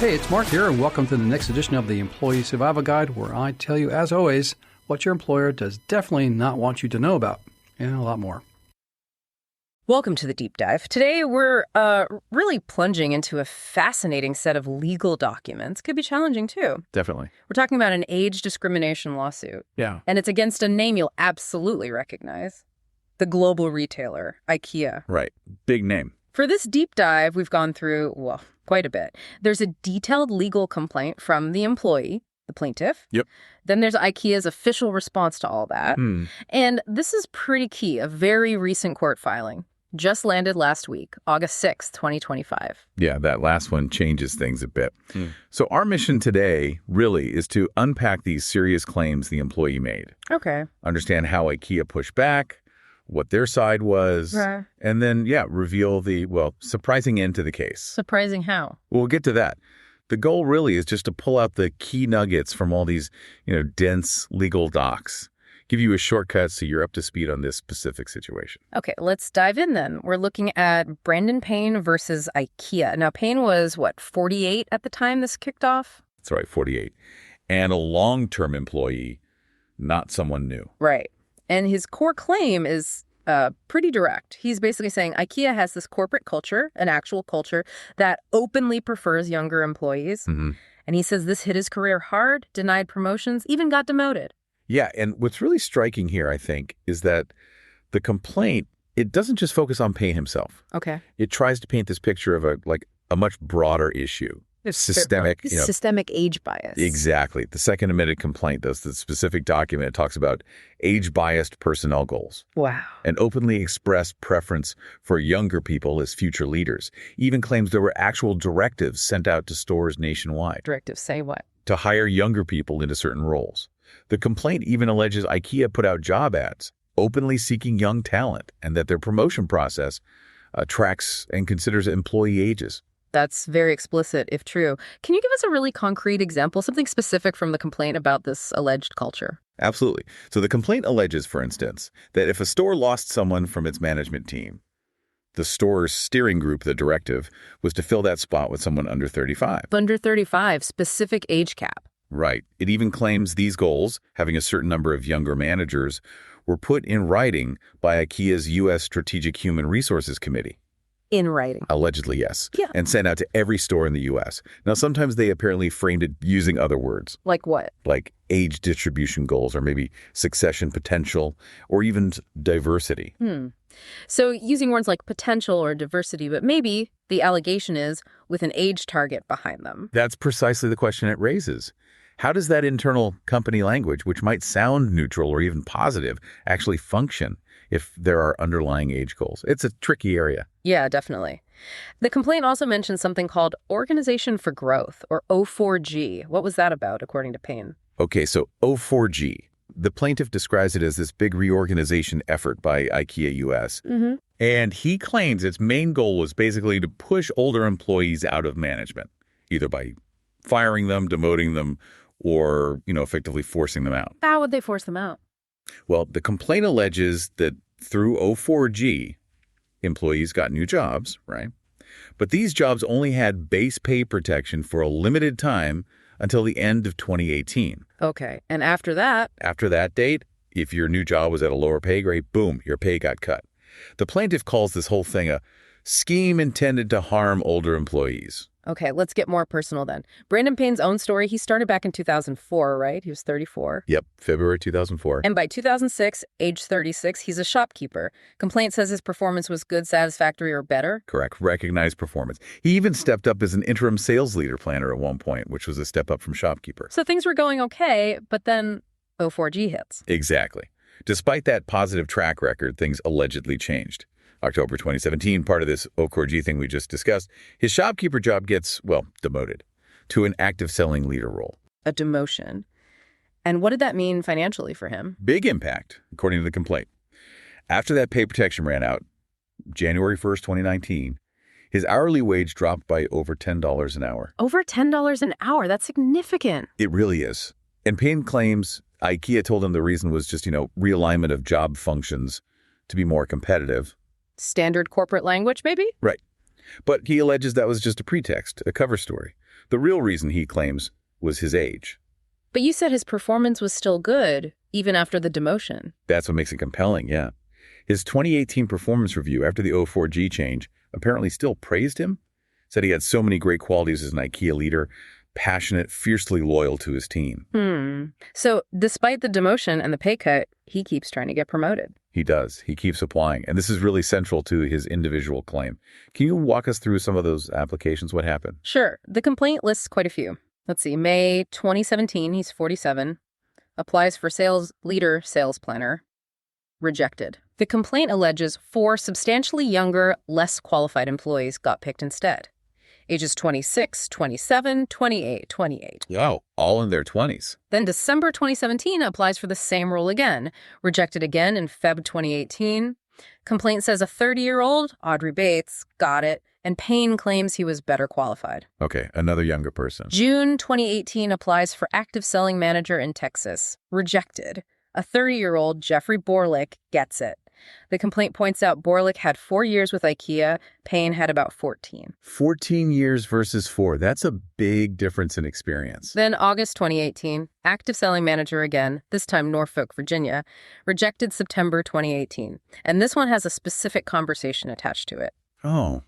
Hey, it's Mark here, and welcome to the next edition of the Employee Survival Guide, where I tell you, as always, what your employer does definitely not want you to know about, and a lot more. Welcome to the deep dive. Today, we're really plunging into a fascinating set of legal documents. Could be challenging, too. Definitely. We're talking about an age discrimination lawsuit. Yeah. And it's against a name you'll absolutely recognize. The global retailer, IKEA. Right. Big name. For this deep dive, we've gone through, well, quite a bit. There's a detailed legal complaint from the employee, the plaintiff. Yep. Then there's IKEA's official response to all that. And this is pretty key, a very recent court filing. Just landed last week, August 6th, 2025. Yeah, that last one changes things a bit. So our mission today really is to unpack these serious claims the employee made. Okay. Understand how IKEA pushed back, what their side was, and then, reveal the, surprising end to the case. Surprising how? We'll get to that. The goal really is just to pull out the key nuggets from all these, dense legal docs. Give you a shortcut so you're up to speed on this specific situation. Okay, let's dive in then. We're looking at Brandon Payne versus IKEA. Now, Payne was, 48 at the time this kicked off? That's right, 48. And a long-term employee, not someone new. Right. And his core claim is pretty direct. He's basically saying IKEA has this corporate culture, an actual culture, that openly prefers younger employees. And he says this hit his career hard, denied promotions, even got demoted. Yeah, and what's really striking here, I think, is that the complaint, it doesn't just focus on Paine himself. Okay. It tries to paint this picture of a much broader issue. It's systemic. Systemic age bias. Exactly. The second amended complaint, the specific document, it talks about age-biased personnel goals. Wow. An openly expressed preference for younger people as future leaders. Even claims there were actual directives sent out to stores nationwide. Directives say what? To hire younger people into certain roles. The complaint even alleges IKEA put out job ads, openly seeking young talent, and that their promotion process tracks and considers employee ages. That's very explicit, if true. Can you give us a really concrete example, something specific from the complaint about this alleged culture? Absolutely. So the complaint alleges, for instance, that if a store lost someone from its management team, the store's steering group, the directive, was to fill that spot with someone under 35. Under 35, specific age cap. Right. It even claims these goals, having a certain number of younger managers, were put in writing by IKEA's U.S. Strategic Human Resources Committee. In writing. Allegedly, yes. Yeah. And sent out to every store in the U.S. Now, sometimes they apparently framed it using other words. Like what? Like age distribution goals, or maybe succession potential, or even diversity. So using words like potential or diversity, but maybe the allegation is with an age target behind them. That's precisely the question it raises. How does that internal company language, which might sound neutral or even positive, actually function if there are underlying age goals? It's a tricky area. Yeah, definitely. The complaint also mentions something called Organization for Growth, or O4G. What was that about, according to Paine? Okay, so O4G. The plaintiff describes it as this big reorganization effort by IKEA US. And he claims its main goal was basically to push older employees out of management, either by firing them, demoting them, or, effectively forcing them out. How would they force them out? Well, the complaint alleges that through O4G, employees got new jobs, right? But these jobs only had base pay protection for a limited time until the end of 2018. Okay. And after that? After that date, if your new job was at a lower pay grade, boom, your pay got cut. The plaintiff calls this whole thing a scheme intended to harm older employees. Okay, let's get more personal then. Brandon Payne's own story, he started back in 2004, right? He was 34. Yep, February 2004. And by 2006, age 36, he's a shopkeeper. Complaint says his performance was good, satisfactory, or better. Correct. Recognized performance. He even stepped up as an interim sales leader planner at one point, which was a step up from shopkeeper. So things were going okay, but then O4G hits. Exactly. Despite that positive track record, things allegedly changed. October 2017, part of this O4G thing we just discussed, his shopkeeper job gets, demoted to an active selling leader role. A demotion. And what did that mean financially for him? Big impact, according to the complaint. After that pay protection ran out, January 1st, 2019, his hourly wage dropped by over $10 an hour. Over $10 an hour? That's significant. It really is. And Paine claims IKEA told him the reason was just, realignment of job functions to be more competitive. Standard corporate language, maybe? Right. But he alleges that was just a pretext, a cover story, The real reason, he claims, was his age. But you said his performance was still good, even after the demotion. That's what makes it compelling, yeah. His 2018 performance review after the 04G change apparently still praised him, said he had so many great qualities as an IKEA leader, passionate, fiercely loyal to his team. So despite the demotion and the pay cut, he keeps trying to get promoted. He does. He keeps applying. And this is really central to his individual claim. Can you walk us through some of those applications? What happened? Sure. The complaint lists quite a few. Let's see. May 2017, he's 47. Applies for sales leader, sales planner. Rejected. The complaint alleges 4 substantially younger, less qualified employees got picked instead. Ages 26, 27, 28, 28. Oh, all in their 20s. Then December 2017 applies for the same role again. Rejected again in Feb 2018. Complaint says a 30-year-old, Audrey Bates, got it, and Paine claims he was better qualified. Okay, another younger person. June 2018 applies for active selling manager in Texas. Rejected. A 30-year-old, Jeffrey Borlick, gets it. The complaint points out Borlick had 4 years with IKEA. Paine had about 14. 14 years versus 4. That's a big difference in experience. Then August 2018, active selling manager again, this time Norfolk, Virginia. Rejected September 2018. And this one has a specific conversation attached to it. Oh,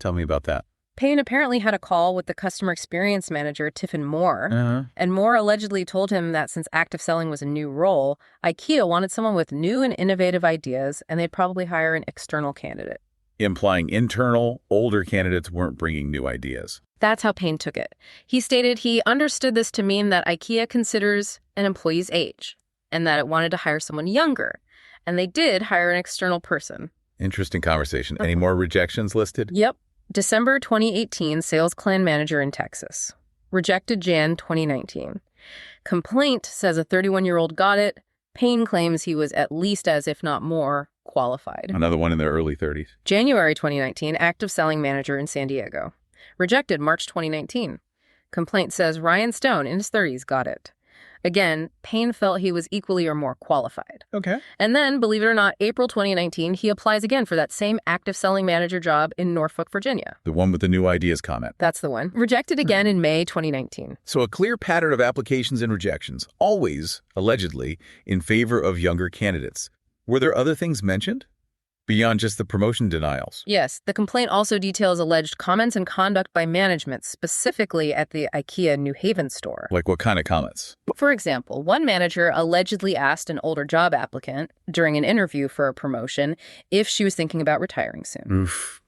tell me about that. Paine apparently had a call with the customer experience manager, Tiffin Moore, and Moore allegedly told him that since active selling was a new role, IKEA wanted someone with new and innovative ideas, and they'd probably hire an external candidate. Implying internal, older candidates weren't bringing new ideas. That's how Paine took it. He stated he understood this to mean that IKEA considers an employee's age, and that it wanted to hire someone younger, and they did hire an external person. Interesting conversation. Any more rejections listed? Yep. December 2018, sales clan manager in Texas. Rejected Jan 2019. Complaint says a 31-year-old got it. Paine claims he was at least as, if not more, qualified. Another one in their early 30s. January 2019, active selling manager in San Diego. Rejected March 2019. Complaint says Ryan Stone, in his 30s, got it. Again, Paine felt he was equally or more qualified. Okay. And then, believe it or not, April 2019, he applies again for that same active selling manager job in Norfolk, Virginia. The one with the new ideas comment. That's the one. Rejected again in May 2019. So a clear pattern of applications and rejections, always, allegedly, in favor of younger candidates. Were there other things mentioned? Beyond just the promotion denials? Yes, the complaint also details alleged comments and conduct by management, specifically at the IKEA New Haven store. Like what kind of comments? For example, one manager allegedly asked an older job applicant during an interview for a promotion if she was thinking about retiring soon. Oof.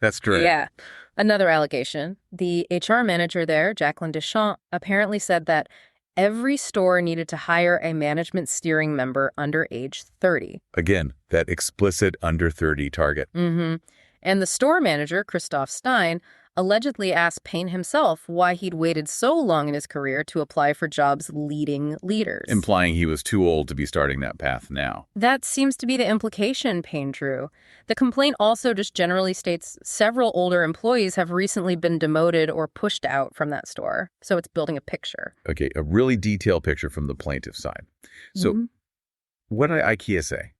That's true. Yeah. Another allegation, the HR manager there, Jacqueline Deschamps, apparently said that every store needed to hire a management steering member under age 30. Again, that explicit under 30 target. And the store manager, Christoph Stein, allegedly asked Paine himself why he'd waited so long in his career to apply for jobs leading leaders. Implying he was too old to be starting that path now. That seems to be the implication Paine drew. The complaint also just generally states several older employees have recently been demoted or pushed out from that store. So it's building a picture. Okay, a really detailed picture from the plaintiff's side. So what did IKEA say?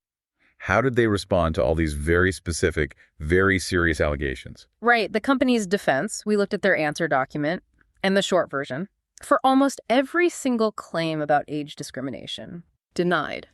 How did they respond to all these very specific, very serious allegations? Right. The company's defense, we looked at their answer document and the short version. For almost every single claim about age discrimination, denied.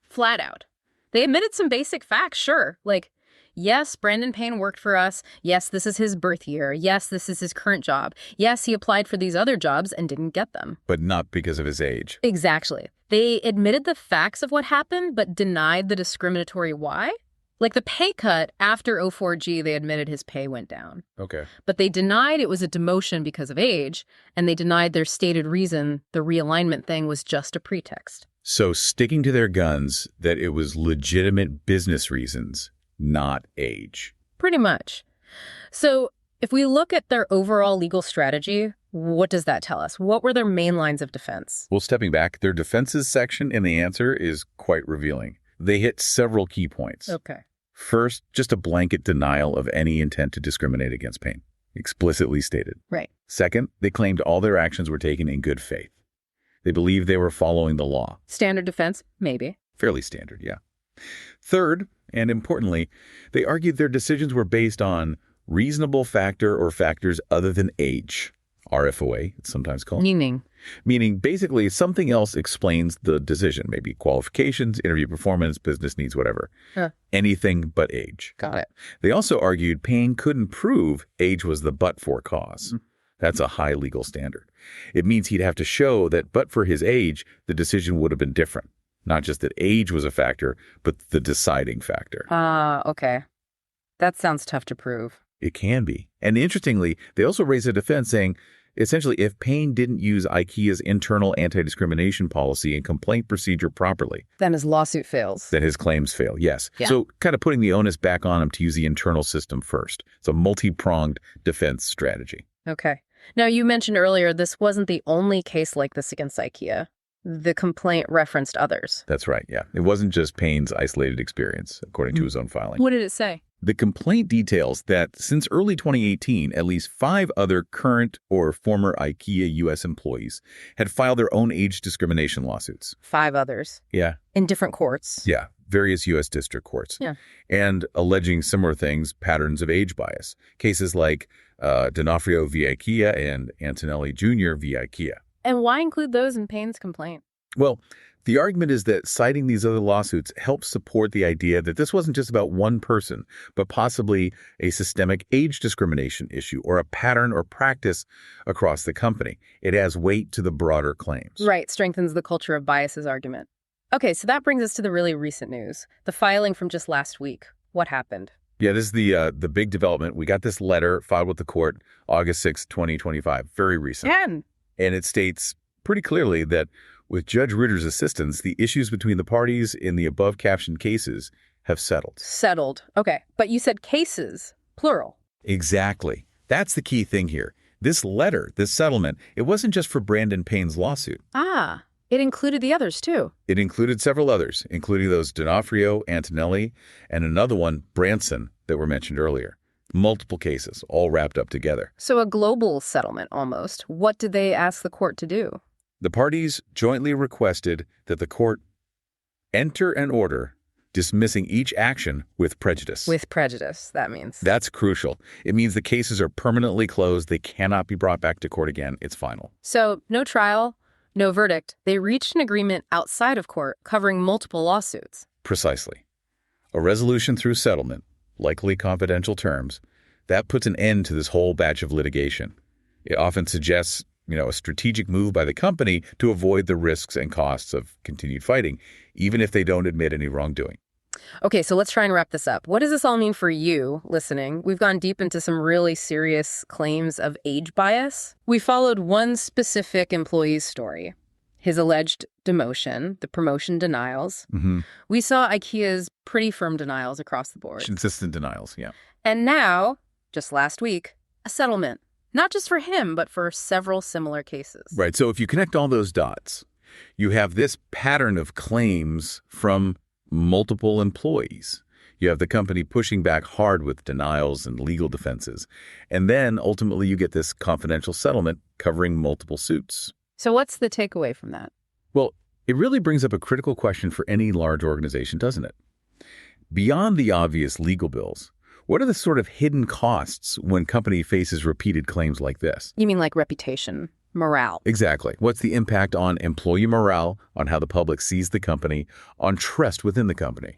Flat out. They admitted some basic facts, sure. Like, yes, Brandon Payne worked for us. Yes, this is his birth year. Yes, this is his current job. Yes, he applied for these other jobs and didn't get them. But not because of his age. Exactly. They admitted the facts of what happened, but denied the discriminatory why. Like the pay cut after 04G, they admitted his pay went down. Okay. But they denied it was a demotion because of age, and they denied their stated reason the realignment thing was just a pretext. So sticking to their guns that it was legitimate business reasons, not age. Pretty much. So if we look at their overall legal strategy, what does that tell us? What were their main lines of defense? Well, stepping back, their defenses section in the answer is quite revealing. They hit several key points. Okay. First, just a blanket denial of any intent to discriminate against Paine, explicitly stated. Right. Second, they claimed all their actions were taken in good faith. They believed they were following the law. Standard defense? Maybe. Fairly standard, yeah. Third, and importantly, they argued their decisions were based on reasonable factor or factors other than age. RFOA, it's sometimes called. Meaning basically something else explains the decision, maybe qualifications, interview performance, business needs, whatever. Anything but age. Got it. They also argued Paine couldn't prove age was the but-for cause. That's a high legal standard. It means he'd have to show that but for his age, the decision would have been different. Not just that age was a factor, but the deciding factor. Okay. That sounds tough to prove. It can be. And interestingly, they also raise a defense saying, essentially, if Paine didn't use IKEA's internal anti-discrimination policy and complaint procedure properly, then his lawsuit fails. Then his claims fail, yes. Yeah. So kind of putting the onus back on him to use the internal system first. It's a multi-pronged defense strategy. Okay. Now, you mentioned earlier this wasn't the only case like this against IKEA. The complaint referenced others. That's right, yeah. It wasn't just Paine's isolated experience, according to his own filing. What did it say? The complaint details that since early 2018, at least 5 other current or former IKEA U.S. employees had filed their own age discrimination lawsuits. 5 others. Yeah. In different courts. Yeah, various U.S. district courts. Yeah. And alleging similar things, patterns of age bias. Cases like D'Onofrio v. IKEA and Antonelli Jr. v. IKEA. And why include those in Paine's complaint? Well, the argument is that citing these other lawsuits helps support the idea that this wasn't just about one person, but possibly a systemic age discrimination issue or a pattern or practice across the company. It adds weight to the broader claims. Right, strengthens the culture of biases argument. Okay, so that brings us to the really recent news, the filing from just last week. What happened? Yeah, this is the big development. We got this letter filed with the court August 6, 2025, very recent. And it states pretty clearly that with Judge Ritter's assistance, the issues between the parties in the above-captioned cases have settled. Settled. Okay. But you said cases, plural. Exactly. That's the key thing here. This letter, this settlement, it wasn't just for Brandon Payne's lawsuit. It included the others, too. It included several others, including those D'Onofrio, Antonelli, and another one, Branson, that were mentioned earlier. Multiple cases, all wrapped up together. So a global settlement, almost. What did they ask the court to do? The parties jointly requested that the court enter an order dismissing each action with prejudice. With prejudice, that means. That's crucial. It means the cases are permanently closed. They cannot be brought back to court again. It's final. So no trial, no verdict. They reached an agreement outside of court covering multiple lawsuits. Precisely. A resolution through settlement, likely confidential terms, that puts an end to this whole batch of litigation. It often suggests a strategic move by the company to avoid the risks and costs of continued fighting, even if they don't admit any wrongdoing. Okay, so let's try and wrap this up. What does this all mean for you listening? We've gone deep into some really serious claims of age bias. We followed one specific employee's story, his alleged demotion, the promotion denials. We saw IKEA's pretty firm denials across the board. Consistent denials, yeah. And now, just last week, a settlement. Not just for him, but for several similar cases. Right. So if you connect all those dots, you have this pattern of claims from multiple employees. You have the company pushing back hard with denials and legal defenses. And then ultimately you get this confidential settlement covering multiple suits. So what's the takeaway from that? Well, it really brings up a critical question for any large organization, doesn't it? Beyond the obvious legal bills, what are the sort of hidden costs when a company faces repeated claims like this? You mean like reputation, morale? Exactly. What's the impact on employee morale, on how the public sees the company, on trust within the company?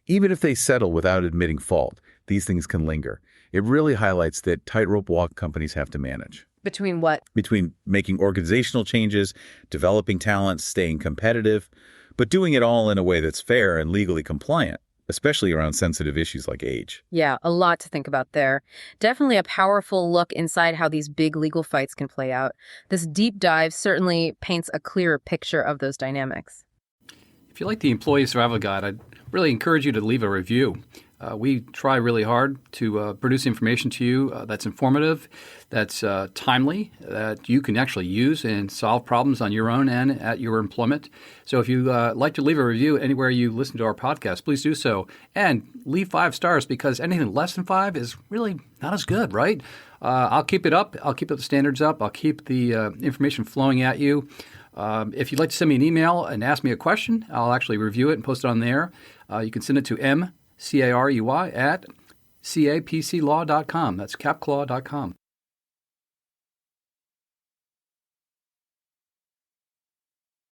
Even if they settle without admitting fault, these things can linger. It really highlights that tightrope walk companies have to manage. Between what? Between making organizational changes, developing talent, staying competitive, but doing it all in a way that's fair and legally compliant, especially around sensitive issues like age. Yeah, a lot to think about there. Definitely a powerful look inside how these big legal fights can play out. This deep dive certainly paints a clearer picture of those dynamics. If you like the Employee Survival Guide, I'd really encourage you to leave a review. We try really hard to produce information to you that's informative, that's timely, that you can actually use and solve problems on your own and at your employment. So if you like to leave a review anywhere you listen to our podcast, please do so. And leave 5 stars, because anything less than 5 is really not as good, right? I'll keep it up. I'll keep the standards up. I'll keep the information flowing at you. If you'd like to send me an email and ask me a question, I'll actually review it and post it on there. You can send it to mcarui@capclaw.com. That's capclaw.com.